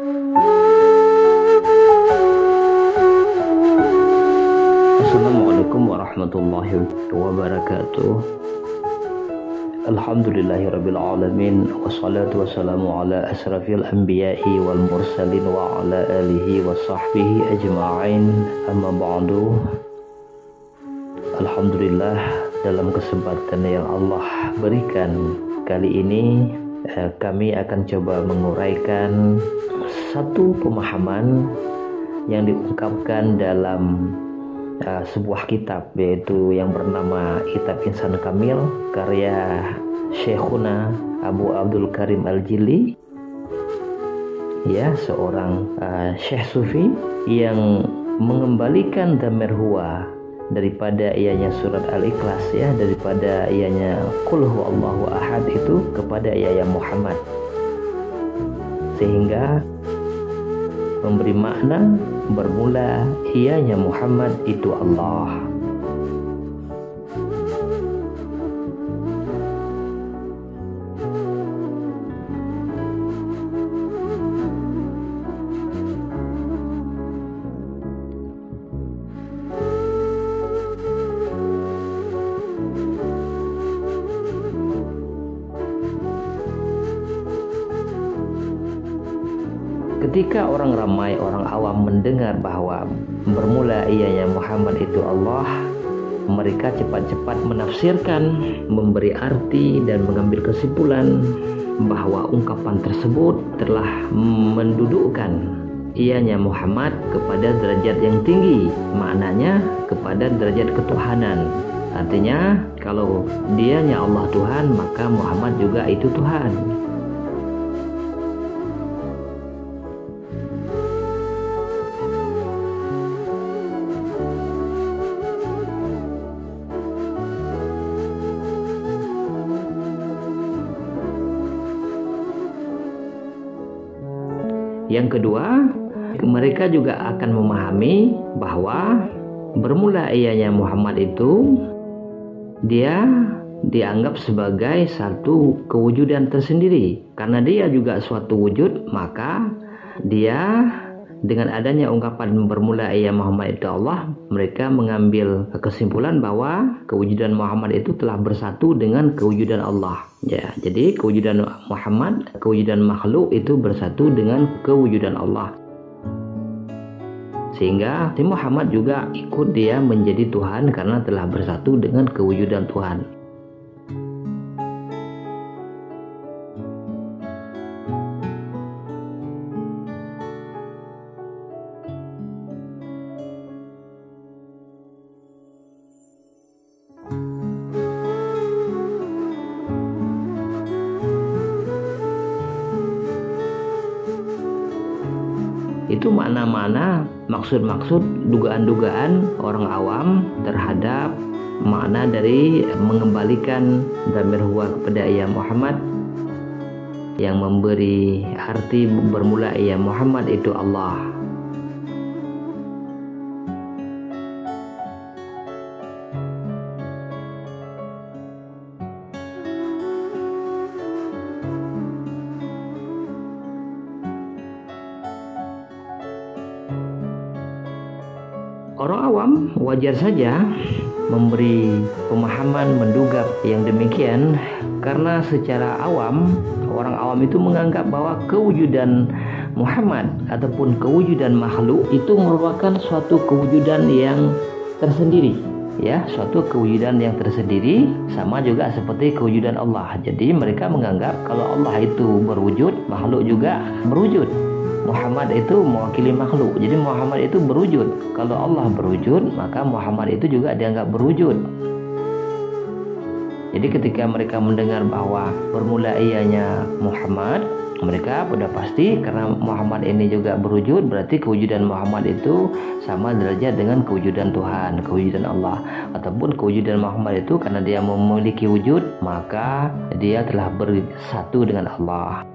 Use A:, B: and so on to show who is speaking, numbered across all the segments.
A: Assalamualaikum warahmatullahi wabarakatuh. Alhamdulillahirabbil alamin wassalatu wassalamu ala asrafil anbiya'i wal mursalin wa ala alihi wa sahbihi ajma'in. Amma ba'du. Alhamdulillah, dalam kesempatan yang Allah berikan kali ini kami akan coba menguraikan satu pemahaman yang diungkapkan dalam sebuah kitab, yaitu yang bernama Kitab Insan Kamil karya Syekhuna Abu Abdul Karim Al-Jili, ya, seorang syekh sufi yang mengembalikan dhamir huwa daripada ianya surat Al-Ikhlas, ya, daripada ianya Qul huwallahu ahad itu kepada ianya Muhammad, sehingga memberi makna bermula ianya Muhammad itu Allah. Ketika orang ramai, orang awam mendengar bahwa bermula ianya Muhammad itu Allah, mereka cepat-cepat menafsirkan, memberi arti dan mengambil kesimpulan bahwa ungkapan tersebut telah mendudukkan ianya Muhammad kepada derajat yang tinggi, maknanya kepada derajat ketuhanan. Artinya kalau dianya Allah Tuhan, maka Muhammad juga itu Tuhan. Yang kedua, mereka juga akan memahami bahwa bermula ianya Muhammad itu dia dianggap sebagai satu kewujudan tersendiri. Karena dia juga suatu wujud, maka dia dengan adanya ungkapan bermula ia Muhammad itu Allah, mereka mengambil kesimpulan bahwa kewujudan Muhammad itu telah bersatu dengan kewujudan Allah. Ya, jadi kewujudan Muhammad, kewujudan makhluk itu bersatu dengan kewujudan Allah. Sehingga si Muhammad juga ikut dia menjadi Tuhan karena telah bersatu dengan kewujudan Tuhan. Itu makna-makna, maksud-maksud, dugaan-dugaan orang awam terhadap makna dari mengembalikan dhamir huwa kepada ia Muhammad, yang memberi arti bermula ia Muhammad itu Allah. Orang awam wajar saja memberi pemahaman menduga yang demikian, karena secara awam, orang awam itu menganggap bahwa kewujudan Muhammad ataupun kewujudan makhluk itu merupakan suatu kewujudan yang tersendiri, ya, suatu kewujudan yang tersendiri, sama juga seperti kewujudan Allah. Jadi mereka menganggap kalau Allah itu berwujud, makhluk juga berwujud. Muhammad itu mewakili makhluk, jadi Muhammad itu berwujud. Kalau Allah berwujud, maka Muhammad itu juga dianggap berwujud. Jadi ketika mereka mendengar bahwa bermula ianya Muhammad, mereka sudah pasti karena Muhammad ini juga berwujud, berarti kewujudan Muhammad itu sama derajat dengan kewujudan Tuhan, kewujudan Allah. Ataupun kewujudan Muhammad itu karena dia memiliki wujud, maka dia telah bersatu dengan Allah.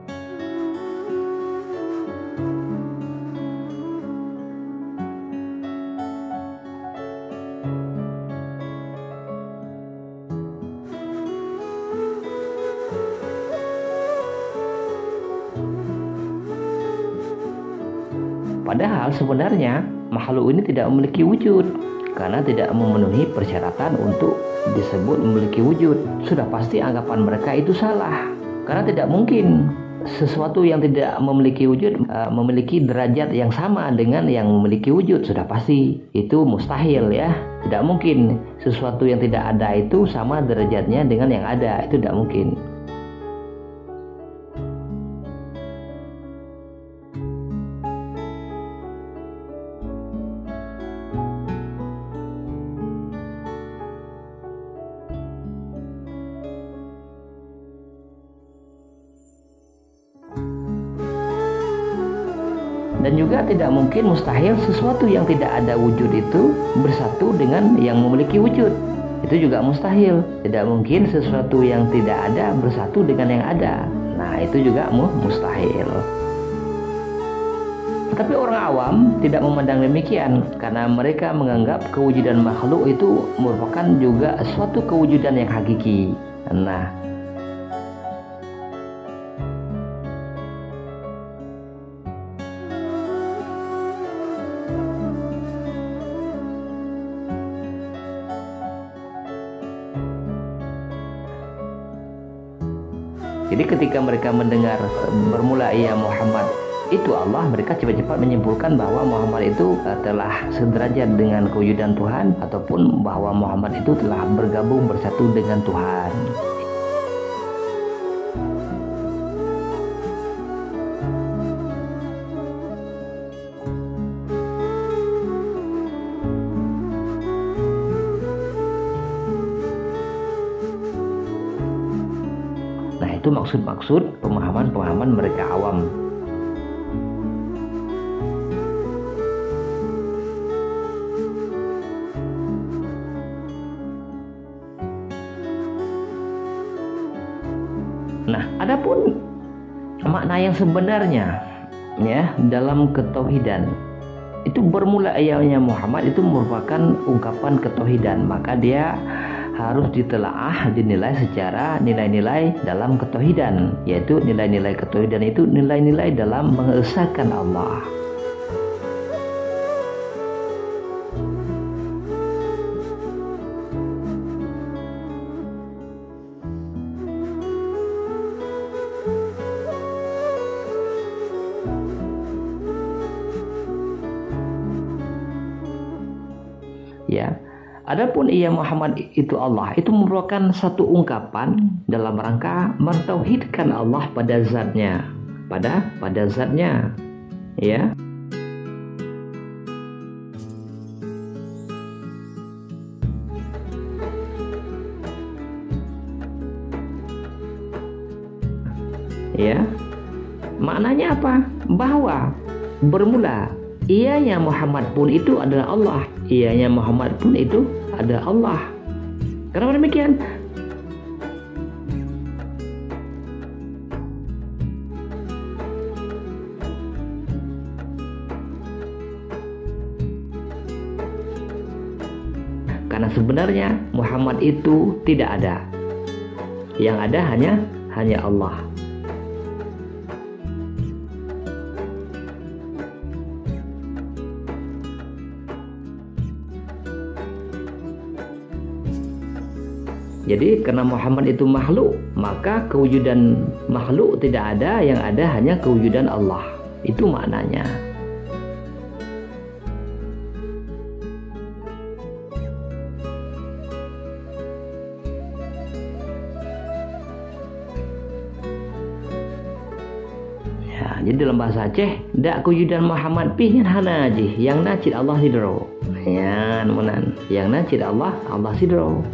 A: Padahal sebenarnya makhluk ini tidak memiliki wujud karena tidak memenuhi persyaratan untuk disebut memiliki wujud. Sudah pasti anggapan mereka itu salah, karena tidak mungkin sesuatu yang tidak memiliki wujud memiliki derajat yang sama dengan yang memiliki wujud. Sudah pasti itu mustahil ya. Tidak mungkin sesuatu yang tidak ada itu sama derajatnya dengan yang ada. Itu tidak mungkin. Dan juga tidak mungkin, mustahil sesuatu yang tidak ada wujud itu bersatu dengan yang memiliki wujud. Itu juga mustahil. Tidak mungkin sesuatu yang tidak ada bersatu dengan yang ada. Nah, itu juga mustahil. Tapi orang awam tidak memandang demikian, karena mereka menganggap kewujudan makhluk itu merupakan juga suatu kewujudan yang hakiki. Nah, jadi ketika mereka mendengar bermula ya Muhammad itu Allah, mereka cepat-cepat menyimpulkan bahwa Muhammad itu telah sederajat dengan kewujudan Tuhan, ataupun bahwa Muhammad itu telah bergabung bersatu dengan Tuhan. Itu maksud-maksud pemahaman-pemahaman mereka awam. Nah, adapun makna yang sebenarnya ya dalam ketauhidan itu bermula ayatnya Muhammad itu merupakan ungkapan ketauhidan, maka dia harus ditelaah, dinilai secara nilai-nilai dalam ketauhidan, yaitu nilai-nilai ketauhidan itu nilai-nilai dalam mengesahkan Allah. Ya. Adapun ia Muhammad itu Allah, itu merupakan satu ungkapan dalam rangka mentauhidkan Allah pada zatnya, pada zatnya, ya. Ya, maknanya apa? Bahwa bermula ianya Muhammad pun itu adalah Allah. Ianya Muhammad pun itu adalah Allah. Kenapa demikian? Karena sebenarnya Muhammad itu tidak ada. Yang ada hanya Allah. Jadi karena Muhammad itu makhluk, maka kewujudan makhluk tidak ada, yang ada hanya kewujudan Allah. Itu maknanya. Ya, jadi dalam bahasa Aceh, dak kewujudan Muhammad pi hana aja, yang nacid Allah sidro. Ya, menan. Yang nacid Allah sidro.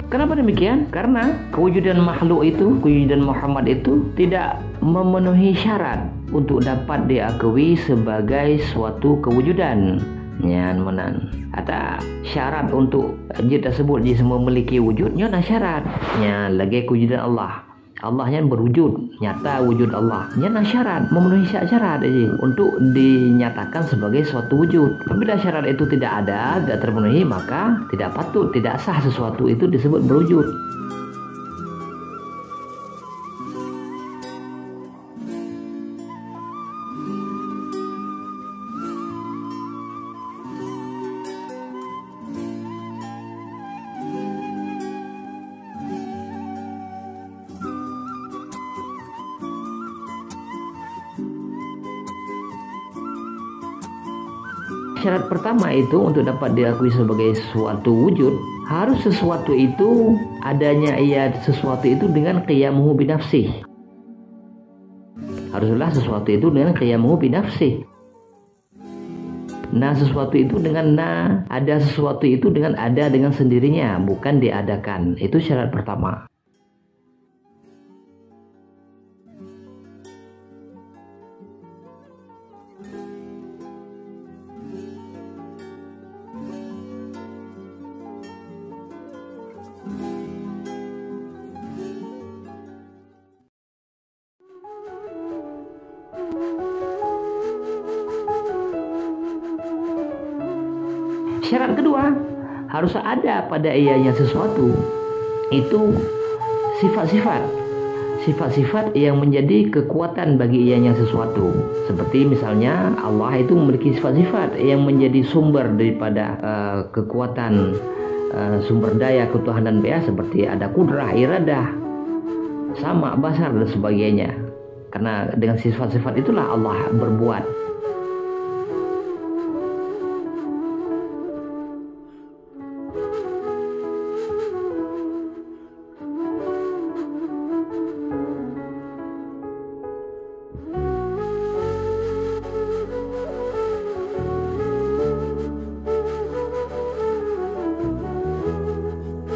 A: Kenapa demikian? Karena kewujudan makhluk itu, kewujudan Muhammad itu tidak memenuhi syarat untuk dapat diakui sebagai suatu kewujudan. Nyan menan. Ada syarat untuk jid tersebut jid semua memiliki wujudnya, ada syarat. Nyan lagi kewujudan Allah. Allahnya berwujud, nyata wujud Allah. Nyata syarat, memenuhi syarat aja untuk dinyatakan sebagai suatu wujud. Apabila syarat itu tidak ada, tidak terpenuhi, maka tidak patut, tidak sah sesuatu itu disebut berwujud. Syarat pertama itu untuk dapat diakui sebagai suatu wujud, harus sesuatu itu adanya sesuatu itu dengan qiyamuhu binafsih. Haruslah sesuatu itu dengan qiyamuhu binafsih. Nah, sesuatu itu dengan ada sesuatu itu dengan ada dengan sendirinya, bukan diadakan. Itu syarat pertama. Syarat kedua, harus ada pada ianya sesuatu itu sifat-sifat yang menjadi kekuatan bagi ianya sesuatu. Seperti misalnya Allah itu memiliki sifat-sifat yang menjadi sumber daripada kekuatan, sumber daya ketuhanan dia, seperti ada kudrah, iradah, sama, basar dan sebagainya. Karena dengan sifat-sifat itulah Allah berbuat.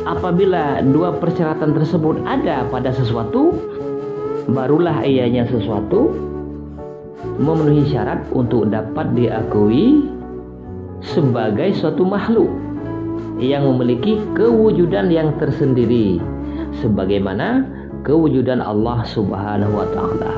A: Apabila dua persyaratan tersebut ada pada sesuatu, barulah ianya sesuatu memenuhi syarat untuk dapat diakui sebagai suatu makhluk yang memiliki kewujudan yang tersendiri, sebagaimana kewujudan Allah Subhanahu wa Ta'ala.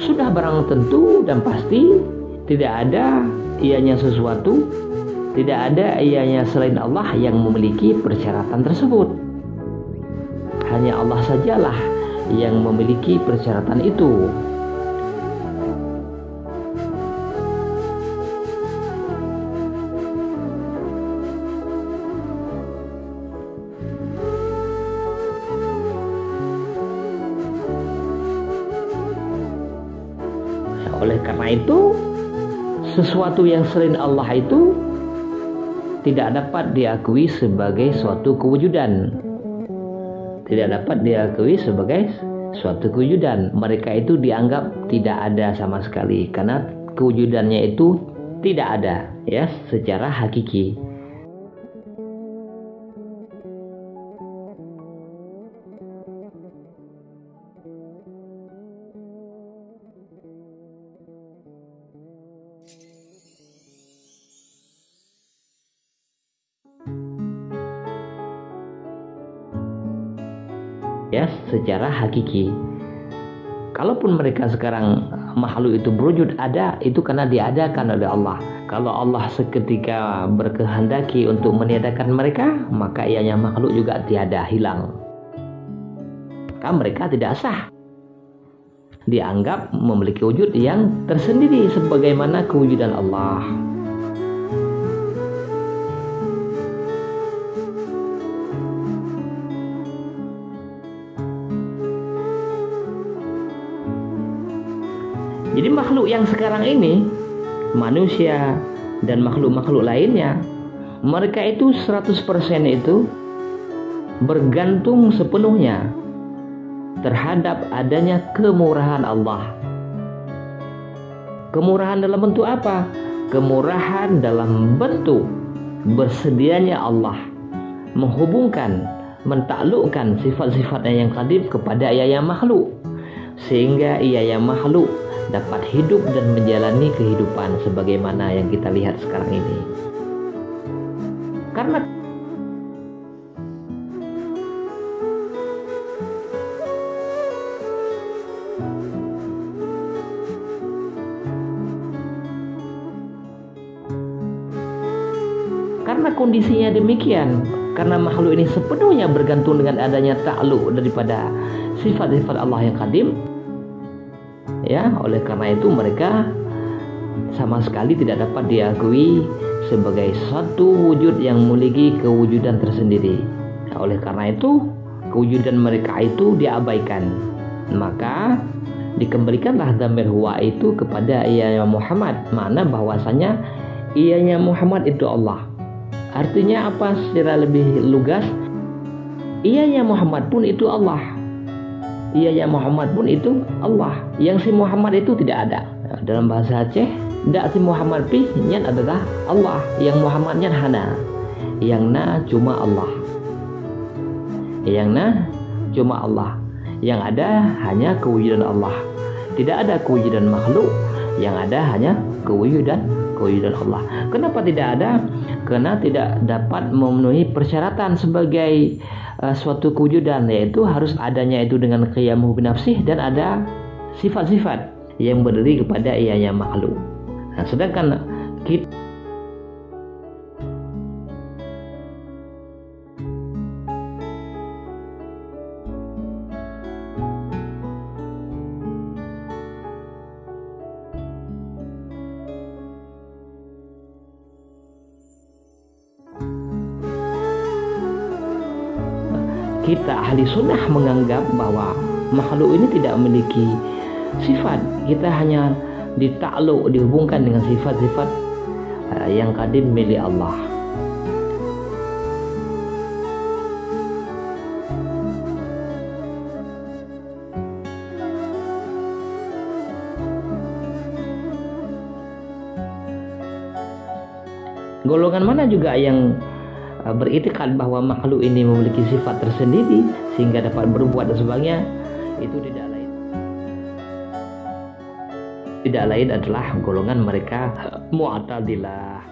A: Sudah barang tentu dan pasti tidak ada ianya sesuatu, tidak ada ianya selain Allah yang memiliki persyaratan tersebut. Hanya Allah sajalah yang memiliki persyaratan itu. Oleh karena itu, sesuatu yang selain Allah itu tidak dapat diakui sebagai suatu kewujudan. Tidak dapat diakui sebagai suatu kewujudan. Mereka itu dianggap tidak ada sama sekali karena kewujudannya itu tidak ada, ya, secara hakiki. Ya, secara hakiki. Kalaupun mereka sekarang makhluk itu berwujud ada, itu karena diadakan oleh Allah. Kalau Allah seketika berkehendaki untuk meniadakan mereka, maka ianya makhluk juga tiada, hilang. Maka mereka tidak sah. Dianggap memiliki wujud yang tersendiri sebagaimana kewujudan Allah. Jadi makhluk yang sekarang ini, manusia dan makhluk-makhluk lainnya, mereka itu 100% itu bergantung sepenuhnya terhadap adanya kemurahan Allah. Kemurahan dalam bentuk apa? Kemurahan dalam bentuk bersedianya Allah menghubungkan mentaklukkan sifat-sifatnya yang qadim kepada ia yang makhluk, sehingga ia yang makhluk dapat hidup dan menjalani kehidupan sebagaimana yang kita lihat sekarang ini. Karena kondisinya demikian, karena makhluk ini sepenuhnya bergantung dengan adanya takluk daripada sifat-sifat Allah yang qadim, ya, oleh karena itu mereka sama sekali tidak dapat diakui sebagai satu wujud yang memiliki kewujudan tersendiri. Oleh karena itu kewujudan mereka itu diabaikan, maka dikembalikanlah dhamir huwa itu kepada ianya Muhammad, makna bahwasanya ianya Muhammad itu Allah. Artinya apa secara lebih lugas? Ianya Muhammad pun itu Allah. Ianya Muhammad pun itu Allah. Yang si Muhammad itu tidak ada. Dalam bahasa Aceh, dak si Muhammad pi nyan adalah Allah. Yang Muhammad nyan hana. Yang na cuma Allah. Yang na cuma Allah. Yang ada hanya kewujudan Allah. Tidak ada kewujudan makhluk. Yang ada hanya kewujudan Allah. Kenapa tidak ada? Karena tidak dapat memenuhi persyaratan sebagai suatu kewujudan, yaitu harus adanya itu dengan qiyamuhu binafsih dan ada sifat-sifat yang berdiri kepada ianya makhluk. Nah, sedangkan kita ahli sunnah menganggap bahwa makhluk ini tidak memiliki sifat. Kita hanya ditakluk, dihubungkan dengan sifat-sifat yang qadim milik Allah. Golongan mana juga yang beriktikad bahwa makhluk ini memiliki sifat tersendiri sehingga dapat berbuat dan sebagainya, itu tidak lain adalah golongan mereka Mu'tazilah.